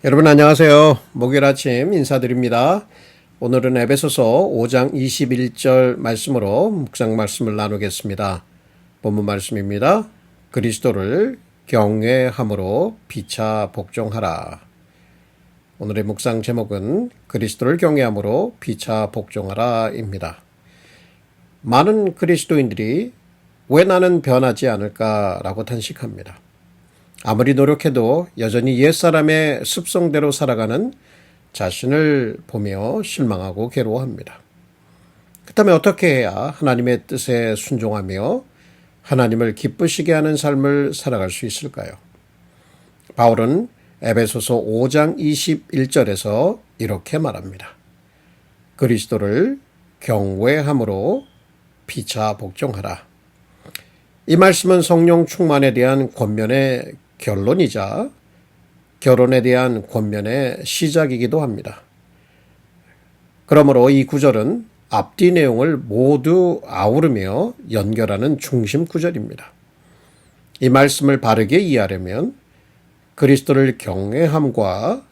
여러분 안녕하세요. 목요일 아침 인사드립니다. 오늘은 에베소서 5장 21절 말씀으로 묵상 말씀을 나누겠습니다. 본문 말씀입니다. 그리스도를 경외함으로 피차 복종하라. 오늘의 묵상 제목은 그리스도를 경외함으로 피차 복종하라입니다. 많은 그리스도인들이 왜 나는 변하지 않을까라고 탄식합니다. 아무리 노력해도 여전히 옛사람의 습성대로 살아가는 자신을 보며 실망하고 괴로워합니다. 그렇다면 어떻게 해야 하나님의 뜻에 순종하며 하나님을 기쁘시게 하는 삶을 살아갈 수 있을까요? 바울은 에베소서 5장 21절에서 이렇게 말합니다. 그리스도를 경외함으로 피차 복종하라. 이 말씀은 성령 충만에 대한 권면의 결론이자 결혼에 대한 권면의 시작이기도 합니다. 그러므로 이 구절은 앞뒤 내용을 모두 아우르며 연결하는 중심 구절입니다. 이 말씀을 바르게 이해하려면 그리스도를 경외함과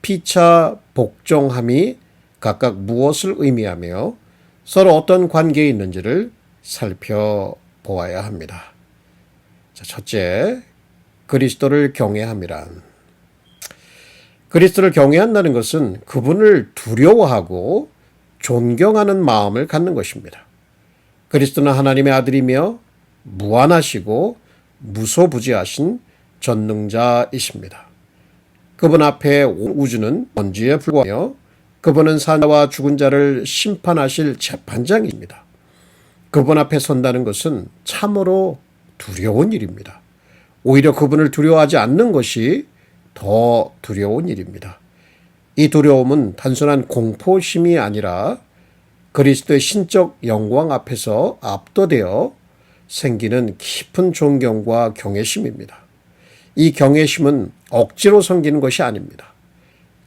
피차 복종함이 각각 무엇을 의미하며 서로 어떤 관계에 있는지를 살펴보아야 합니다. 자, 첫째, 그리스도를 경외함이란, 그리스도를 경외한다는 것은 그분을 두려워하고 존경하는 마음을 갖는 것입니다. 그리스도는 하나님의 아들이며 무한하시고 무소부지하신 전능자이십니다. 그분 앞에 온 우주는 먼지에 불과하며 그분은 사자와 죽은 자를 심판하실 재판장입니다. 그분 앞에 선다는 것은 참으로 두려운 일입니다. 오히려 그분을 두려워하지 않는 것이 더 두려운 일입니다. 이 두려움은 단순한 공포심이 아니라 그리스도의 신적 영광 앞에서 압도되어 생기는 깊은 존경과 경외심입니다. 이 경외심은 억지로 섬기는 것이 아닙니다.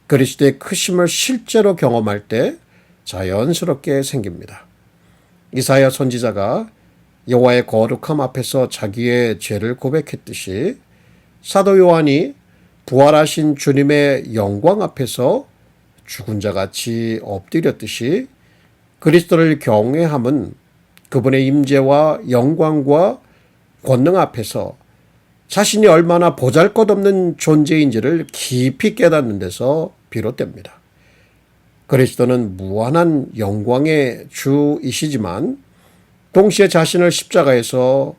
그리스도의 크심을 실제로 경험할 때 자연스럽게 생깁니다. 이사야 선지자가 여호와의 거룩함 앞에서 자기의 죄를 고백했듯이 사도 요한이 부활하신 주님의 영광 앞에서 죽은 자같이 엎드렸듯이 그리스도를 경외함은 그분의 임재와 영광과 권능 앞에서 자신이 얼마나 보잘것없는 존재인지를 깊이 깨닫는 데서 비롯됩니다. 그리스도는 무한한 영광의 주이시지만 동시에 자신을 십자가에서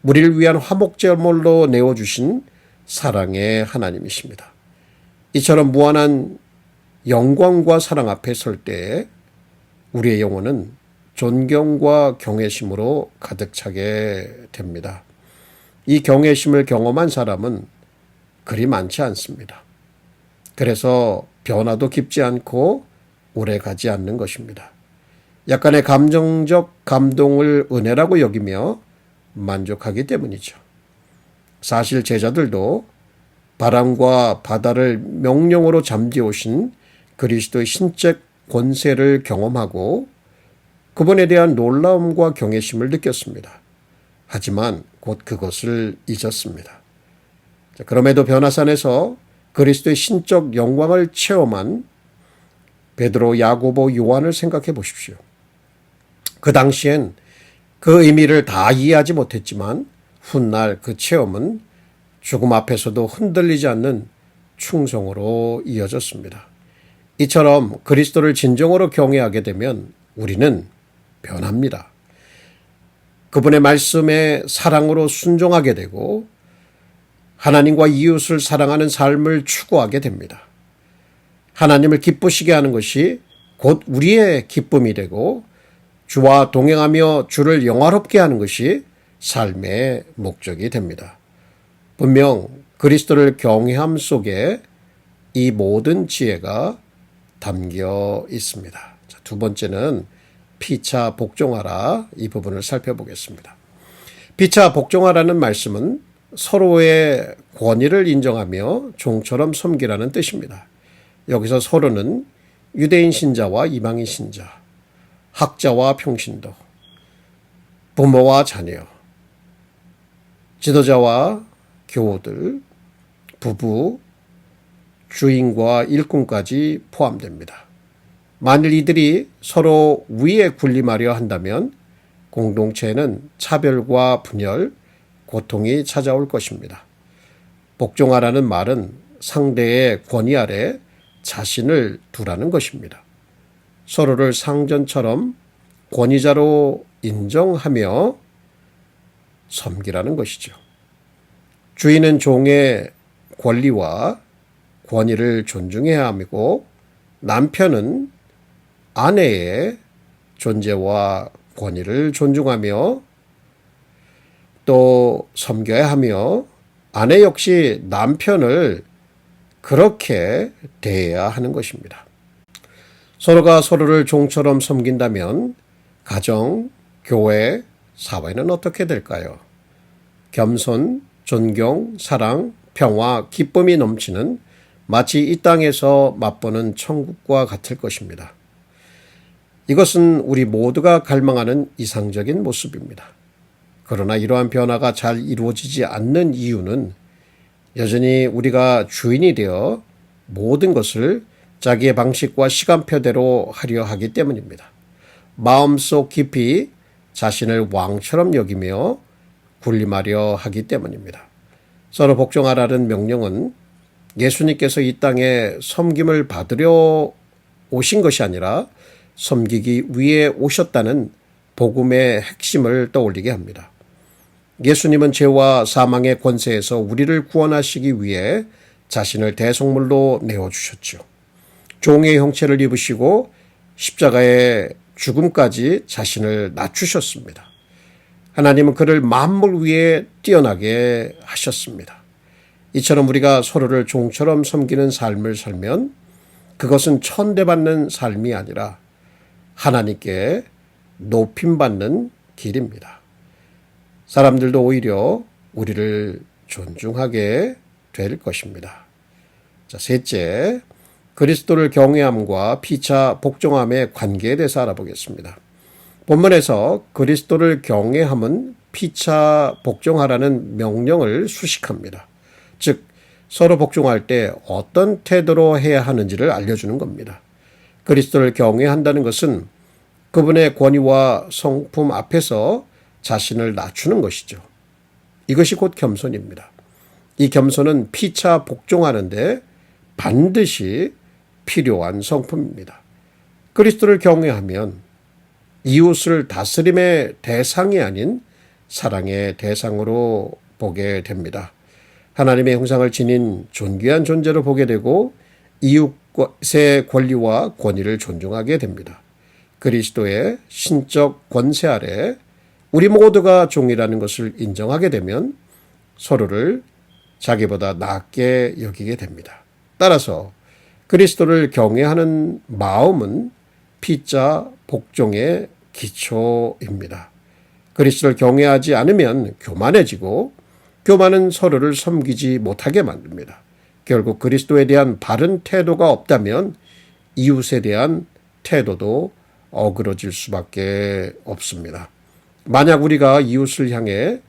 우리를 위한 화목제물로 내어주신 사랑의 하나님이십니다. 이처럼 무한한 영광과 사랑 앞에 설 때 우리의 영혼은 존경과 경외심으로 가득 차게 됩니다. 이 경외심을 경험한 사람은 그리 많지 않습니다. 그래서 변화도 깊지 않고 오래 가지 않는 것입니다. 약간의 감정적 감동을 은혜라고 여기며 만족하기 때문이죠. 사실 제자들도 바람과 바다를 명령으로 잠재우신 그리스도의 신적 권세를 경험하고 그분에 대한 놀라움과 경외심을 느꼈습니다. 하지만 곧 그것을 잊었습니다. 그럼에도 변화산에서 그리스도의 신적 영광을 체험한 베드로, 야고보, 요한을 생각해 보십시오. 그 당시엔 그 의미를 다 이해하지 못했지만 훗날 그 체험은 죽음 앞에서도 흔들리지 않는 충성으로 이어졌습니다. 이처럼 그리스도를 진정으로 경외하게 되면 우리는 변합니다. 그분의 말씀에 사랑으로 순종하게 되고 하나님과 이웃을 사랑하는 삶을 추구하게 됩니다. 하나님을 기쁘시게 하는 것이 곧 우리의 기쁨이 되고 주와 동행하며 주를 영화롭게 하는 것이 삶의 목적이 됩니다. 분명 그리스도를 경외함 속에 이 모든 지혜가 담겨 있습니다. 자, 두 번째는 피차 복종하라, 이 부분을 살펴보겠습니다. 피차 복종하라는 말씀은 서로의 권위를 인정하며 종처럼 섬기라는 뜻입니다. 여기서 서로는 유대인 신자와 이방인 신자, 학자와 평신도, 부모와 자녀, 지도자와 교우들, 부부, 주인과 일꾼까지 포함됩니다. 만일 이들이 서로 위에 군림하려 한다면 공동체에는 차별과 분열, 고통이 찾아올 것입니다. 복종하라는 말은 상대의 권위 아래 자신을 두라는 것입니다. 서로를 상전처럼 권위자로 인정하며 섬기라는 것이죠. 주인은 종의 권리와 권위를 존중해야 하고 남편은 아내의 존재와 권위를 존중하며 또 섬겨야 하며 아내 역시 남편을 그렇게 대해야 하는 것입니다. 서로가 서로를 종처럼 섬긴다면 가정, 교회, 사회는 어떻게 될까요? 겸손, 존경, 사랑, 평화, 기쁨이 넘치는 마치 이 땅에서 맛보는 천국과 같을 것입니다. 이것은 우리 모두가 갈망하는 이상적인 모습입니다. 그러나 이러한 변화가 잘 이루어지지 않는 이유는 여전히 우리가 주인이 되어 모든 것을 자기의 방식과 시간표대로 하려 하기 때문입니다. 마음속 깊이 자신을 왕처럼 여기며 군림하려 하기 때문입니다. 서로 복종하라는 명령은 예수님께서 이 땅에 섬김을 받으려 오신 것이 아니라 섬기기 위해 오셨다는 복음의 핵심을 떠올리게 합니다. 예수님은 죄와 사망의 권세에서 우리를 구원하시기 위해 자신을 대속물로 내어주셨죠. 종의 형체를 입으시고 십자가의 죽음까지 자신을 낮추셨습니다. 하나님은 그를 만물 위에 뛰어나게 하셨습니다. 이처럼 우리가 서로를 종처럼 섬기는 삶을 살면 그것은 천대받는 삶이 아니라 하나님께 높임받는 길입니다. 사람들도 오히려 우리를 존중하게 될 것입니다. 자, 셋째, 그리스도를 경외함과 피차 복종함의 관계에 대해서 알아보겠습니다. 본문에서 그리스도를 경외함은 피차 복종하라는 명령을 수식합니다. 즉 서로 복종할 때 어떤 태도로 해야 하는지를 알려주는 겁니다. 그리스도를 경외한다는 것은 그분의 권위와 성품 앞에서 자신을 낮추는 것이죠. 이것이 곧 겸손입니다. 이 겸손은 피차 복종하는데 반드시 필요한 성품입니다. 그리스도를 경외하면 이웃을 다스림의 대상이 아닌 사랑의 대상으로 보게 됩니다. 하나님의 형상을 지닌 존귀한 존재로 보게 되고 이웃의 권리와 권위를 존중하게 됩니다. 그리스도의 신적 권세 아래 우리 모두가 종이라는 것을 인정하게 되면 서로를 자기보다 낮게 여기게 됩니다. 따라서 그리스도를 경외하는 마음은 피자 복종의 기초입니다. 그리스도를 경외하지 않으면 교만해지고 교만은 서로를 섬기지 못하게 만듭니다. 결국 그리스도에 대한 바른 태도가 없다면 이웃에 대한 태도도 어그러질 수밖에 없습니다. 만약 우리가 이웃을 향해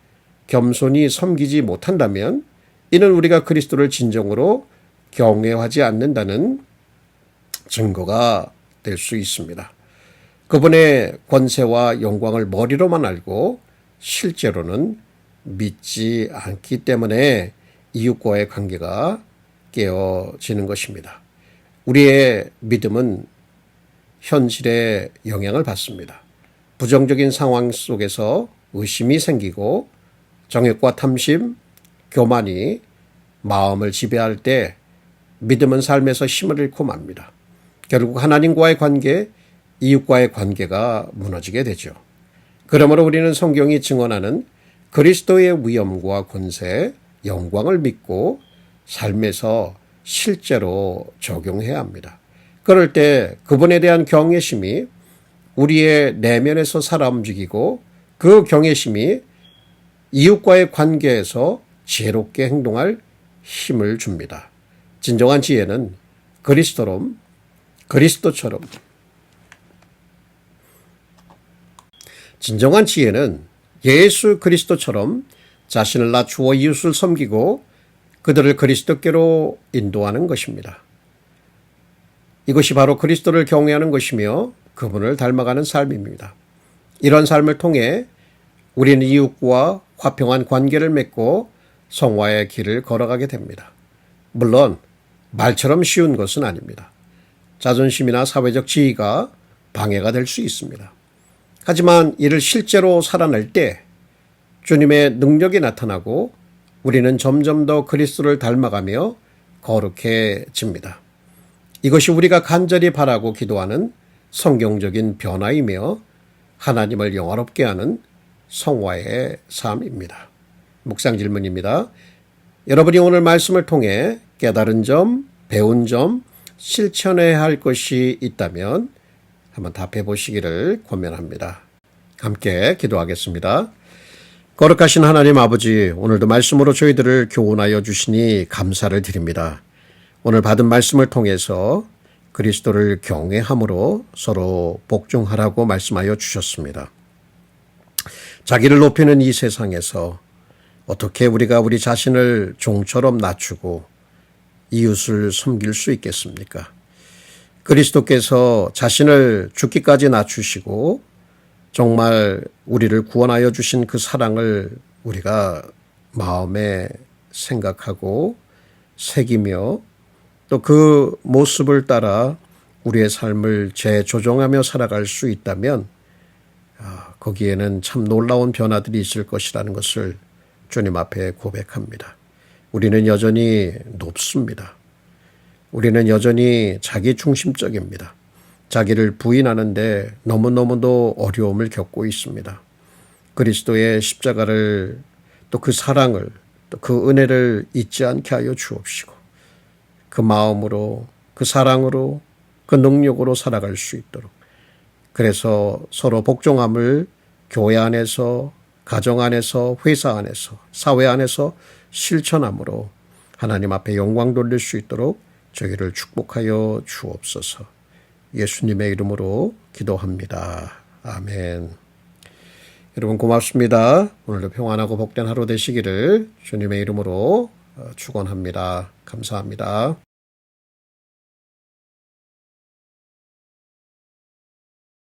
겸손히 섬기지 못한다면 이는 우리가 그리스도를 진정으로 경외하지 않는다는 증거가 될 수 있습니다. 그분의 권세와 영광을 머리로만 알고 실제로는 믿지 않기 때문에 이웃과의 관계가 깨어지는 것입니다. 우리의 믿음은 현실에 영향을 받습니다. 부정적인 상황 속에서 의심이 생기고 정욕과 탐심, 교만이 마음을 지배할 때 믿음은 삶에서 힘을 잃고 맙니다. 결국 하나님과의 관계, 이웃과의 관계가 무너지게 되죠. 그러므로 우리는 성경이 증언하는 그리스도의 위엄과 권세, 영광을 믿고 삶에서 실제로 적용해야 합니다. 그럴 때 그분에 대한 경외심이 우리의 내면에서 살아 움직이고 그 경외심이 이웃과의 관계에서 지혜롭게 행동할 힘을 줍니다. 진정한 지혜는 그리스도처럼 진정한 지혜는 예수 그리스도처럼 자신을 낮추어 이웃을 섬기고 그들을 그리스도께로 인도하는 것입니다. 이것이 바로 그리스도를 경외하는 것이며 그분을 닮아가는 삶입니다. 이런 삶을 통해 우리는 이웃과 화평한 관계를 맺고 성화의 길을 걸어가게 됩니다. 물론 말처럼 쉬운 것은 아닙니다. 자존심이나 사회적 지위가 방해가 될 수 있습니다. 하지만 이를 실제로 살아낼 때 주님의 능력이 나타나고 우리는 점점 더 그리스도를 닮아가며 거룩해집니다. 이것이 우리가 간절히 바라고 기도하는 성경적인 변화이며 하나님을 영화롭게 하는 성화의 삶입니다. 묵상 질문입니다. 여러분이 오늘 말씀을 통해 깨달은 점, 배운 점, 실천해야 할 것이 있다면 한번 답해 보시기를 권면합니다. 함께 기도하겠습니다. 거룩하신 하나님 아버지, 오늘도 말씀으로 저희들을 교훈하여 주시니 감사를 드립니다. 오늘 받은 말씀을 통해서 그리스도를 경외함으로 서로 복종하라고 말씀하여 주셨습니다. 자기를 높이는 이 세상에서 어떻게 우리가 우리 자신을 종처럼 낮추고 이웃을 섬길 수 있겠습니까? 그리스도께서 자신을 죽기까지 낮추시고 정말 우리를 구원하여 주신 그 사랑을 우리가 마음에 생각하고 새기며 또 그 모습을 따라 우리의 삶을 재조정하며 살아갈 수 있다면 거기에는 참 놀라운 변화들이 있을 것이라는 것을 주님 앞에 고백합니다. 우리는 여전히 높습니다. 우리는 여전히 자기 중심적입니다. 자기를 부인하는데 너무너무도 어려움을 겪고 있습니다. 그리스도의 십자가를 또 그 사랑을 또 그 은혜를 잊지 않게 하여 주옵시고 그 마음으로 그 사랑으로 그 능력으로 살아갈 수 있도록 그래서 서로 복종함을 교회 안에서 가정 안에서 회사 안에서 사회 안에서 실천함으로 하나님 앞에 영광 돌릴 수 있도록 저희를 축복하여 주옵소서. 예수님의 이름으로 기도합니다. 아멘. 여러분 고맙습니다. 오늘도 평안하고 복된 하루 되시기를 주님의 이름으로 축원합니다. 감사합니다.